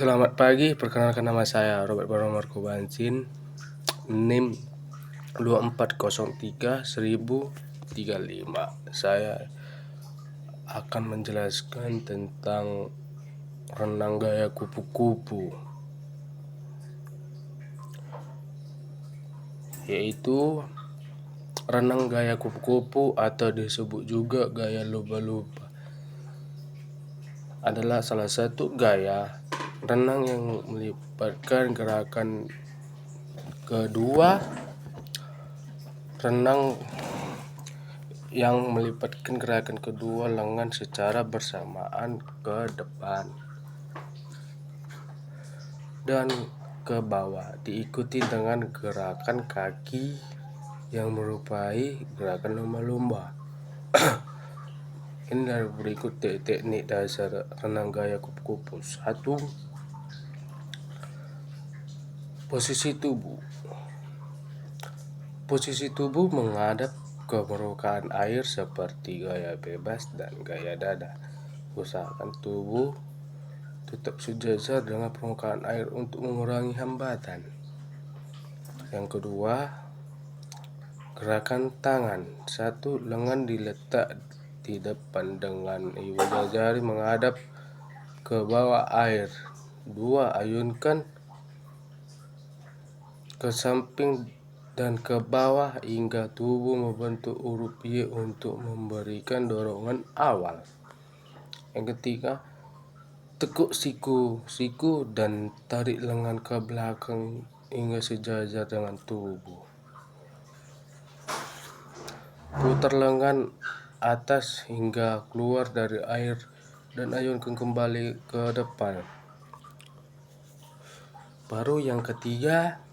Selamat pagi, perkenalkan nama saya Robert Baron Marco Bansin, NIM 2403-1035. Saya akan menjelaskan tentang renang gaya kupu-kupu, yaitu renang gaya kupu-kupu atau disebut juga gaya lumba-lumba adalah salah satu gaya renang yang melibatkan gerakan kedua lengan secara bersamaan ke depan dan ke bawah, diikuti dengan gerakan kaki yang merupai gerakan lumba-lumba. Ini dari berikut teknik dasar renang gaya kupu-kupu. 1. Posisi tubuh. Posisi tubuh menghadap ke permukaan air seperti gaya bebas dan gaya dada. Usahakan tubuh tetap sejajar dengan permukaan air untuk mengurangi hambatan. Yang kedua, gerakan tangan. 1. Lengan diletak di depan dengan ibu jari menghadap ke bawah air. 2. Ayunkan ke samping dan ke bawah hingga tubuh membentuk huruf Y untuk memberikan dorongan awal. Yang ketiga, tekuk siku dan tarik lengan ke belakang hingga sejajar dengan tubuh. Putar lengan atas hingga keluar dari air dan ayunkan kembali ke depan. Baru yang ketiga,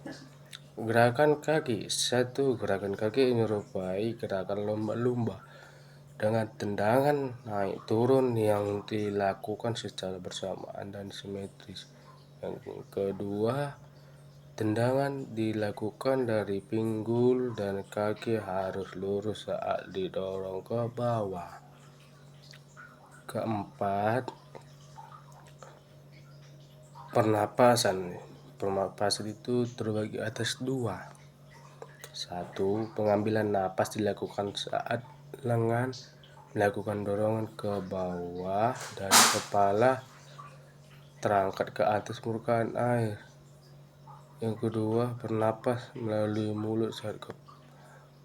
gerakan kaki. 1. Gerakan kaki menyerupai gerakan lumba-lumba dengan tendangan naik turun yang dilakukan secara bersamaan dan simetris. Yang kedua, tendangan dilakukan dari pinggul dan kaki harus lurus saat didorong ke bawah. Keempat, pernapasan. Pernapasan itu terbagi atas 2. 1. Pengambilan napas dilakukan saat lengan melakukan dorongan ke bawah dan kepala terangkat ke atas permukaan air. Yang kedua, bernapas melalui mulut saat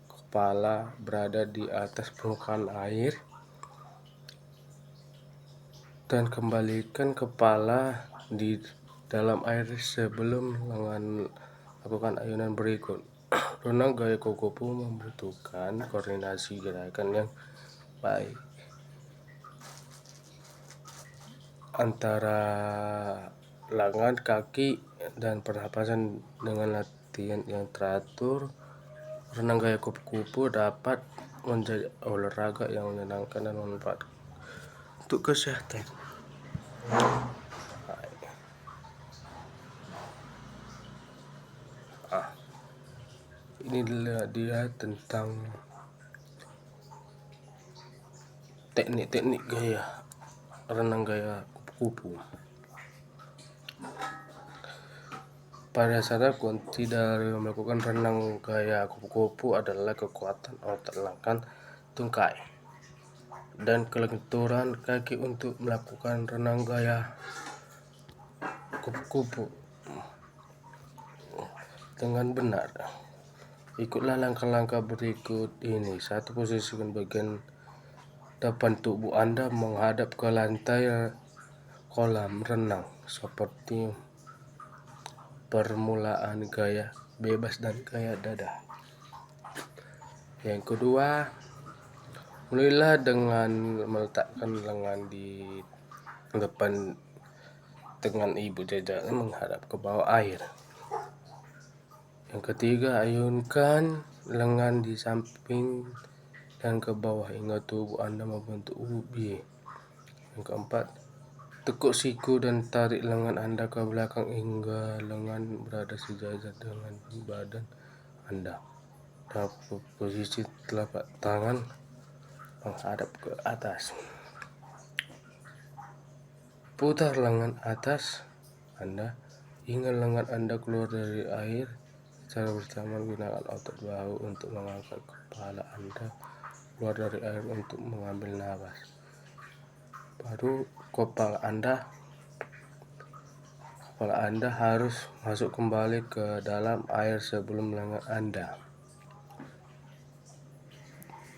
kepala berada di atas permukaan air dan kembalikan kepala di dalam air sebelum lengan lakukan ayunan berikut. Renang gaya kupu-kupu membutuhkan koordinasi gerakan yang baik antara lengan, kaki, dan pernapasan. Dengan latihan yang teratur, renang gaya kupu-kupu dapat menjadi olahraga yang menyenangkan dan bermanfaat untuk kesehatan. Ini dia tentang teknik-teknik renang gaya kupu-kupu. Pada dasarnya kunci dari melakukan renang gaya kupu-kupu adalah kekuatan otot lengan, tungkai, dan kelenturan kaki untuk melakukan renang gaya kupu-kupu dengan benar. Ikutlah langkah-langkah berikut ini. 1. Posisikan bagian depan tubuh Anda menghadap ke lantai kolam renang seperti permulaan gaya bebas dan gaya dada. Yang kedua, mulailah dengan meletakkan lengan di depan dengan ibu jari menghadap ke bawah air. Yang ketiga, ayunkan lengan di samping dan ke bawah hingga tubuh Anda membentuk huruf Y. Yang keempat, tekuk siku dan tarik lengan Anda ke belakang hingga lengan berada sejajar dengan badan Anda. Dan posisi telapak tangan menghadap ke atas. Putar lengan atas Anda. Hingga lengan Anda keluar dari air. Secara bersamaan gunakan otot bahu untuk mengangkat kepala Anda keluar dari air untuk mengambil nafas. Baru kepala Anda harus masuk kembali ke dalam air sebelum lengan Anda.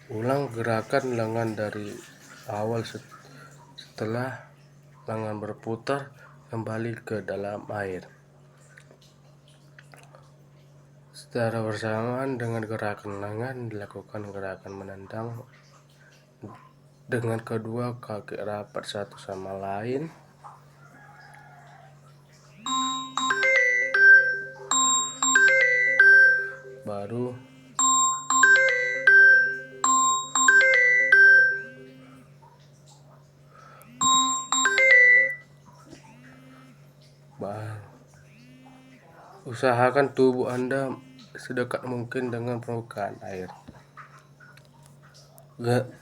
Ulang gerakan lengan dari awal setelah lengan berputar kembali ke dalam air. Secara bersamaan dengan gerakan lengan, dilakukan gerakan menendang dengan kedua kaki rapat satu sama lain. Baru usahakan tubuh Anda sedekat mungkin dengan permukaan air.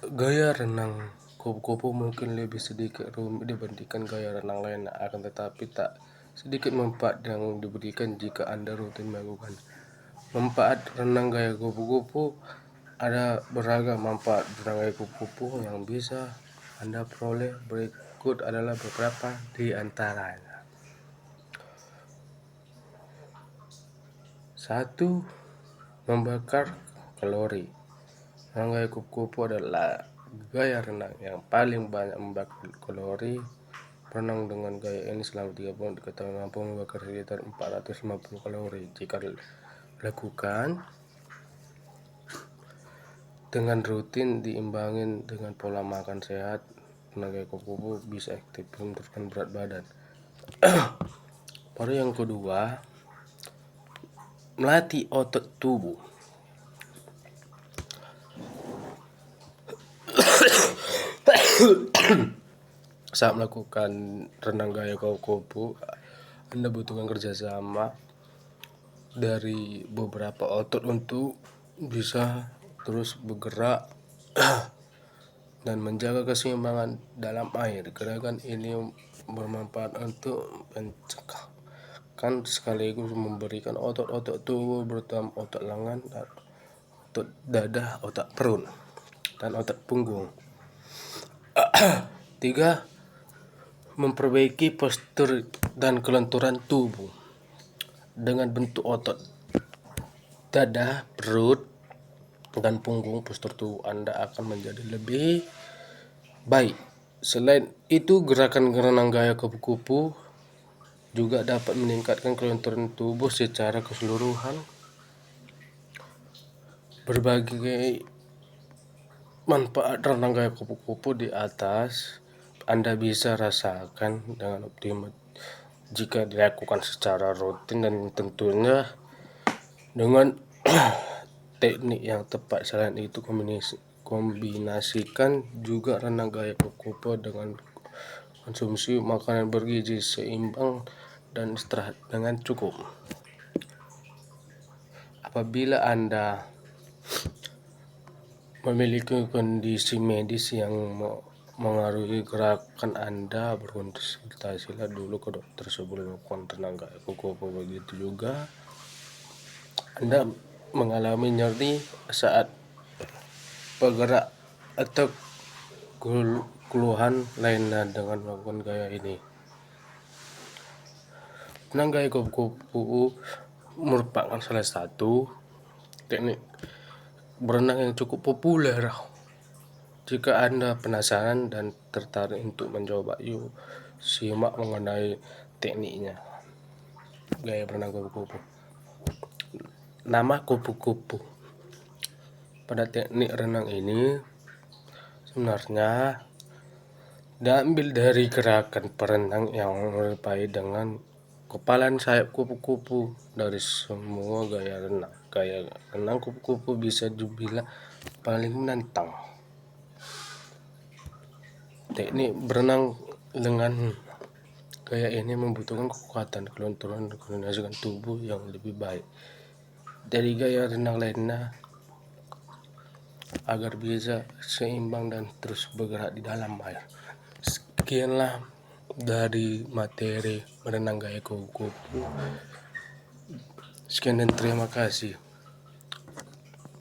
Gaya renang kupu-kupu mungkin lebih sedikit rumit dibandingkan gaya renang lain, akan tetapi tak sedikit manfaat yang diberikan jika Anda rutin melakukan. Manfaat renang gaya kupu-kupu ada beragam manfaat renang gaya kupu-kupu yang bisa Anda peroleh. Berikut adalah beberapa di antaranya. 1. Membakar kalori. Renang gaya kupu-kupu adalah gaya renang yang paling banyak membakar kalori. Berenang dengan gaya ini selama 3 menit diketahui mampu membakar sekitar 450 kalori. Jika dilakukan dengan rutin diimbangin dengan pola makan sehat, renang gaya kupu-kupu bisa efektif menurunkan berat badan. Baru yang kedua, melatih otot tubuh. Saat melakukan renang gaya kupu-kupu, Anda butuhkan kerjasama dari beberapa otot untuk bisa terus bergerak dan menjaga keseimbangan dalam air. Gerakan ini bermanfaat untuk mencegahkan sekaligus memberikan otot-otot tubuh bertambah otot lengan, otot dada, otot perut, dan otot punggung. 3. Memperbaiki postur dan kelenturan tubuh. Dengan bentuk otot dada, perut, dan punggung, postur tubuh Anda akan menjadi lebih baik. Selain itu, gerakan renang gaya kupu-kupu juga dapat meningkatkan kelenturan tubuh secara keseluruhan. Berbagai manfaat renang gaya kupu-kupu di atas Anda bisa rasakan dengan optimal jika dilakukan secara rutin dan tentunya dengan teknik yang tepat. Selain itu, kombinasikan juga renang gaya kupu-kupu dengan konsumsi makanan bergizi seimbang dan istirahat dengan cukup. Apabila Anda memiliki kondisi medis yang mengaruhi gerakan Anda, berkonsultasilah dulu ke dokter sebelum melakukan renang gaya kupu-kupu. Begitu juga Anda mengalami nyeri saat bergerak atau keluhan lainnya dengan melakukan gaya ini. Renang gaya kupu-kupu merupakan salah satu teknik berenang yang cukup populer. Jika Anda penasaran dan tertarik untuk mencoba, yuk simak mengenai tekniknya. Gaya berenang kupu-kupu. Nama kupu-kupu. Pada teknik renang ini sebenarnya diambil dari gerakan berenang yang menyerupai dengan kepalan sayap kupu-kupu. Dari semua gaya renang kupu-kupu bisa dibilang paling menantang. Teknik berenang dengan gaya ini membutuhkan kekuatan, kelenturan, dan koordinasi tubuh yang lebih baik dari gaya renang lainnya agar bisa seimbang dan terus bergerak di dalam air. Sekianlah dari materi berenang gaya kupu. Sekian dan terima kasih.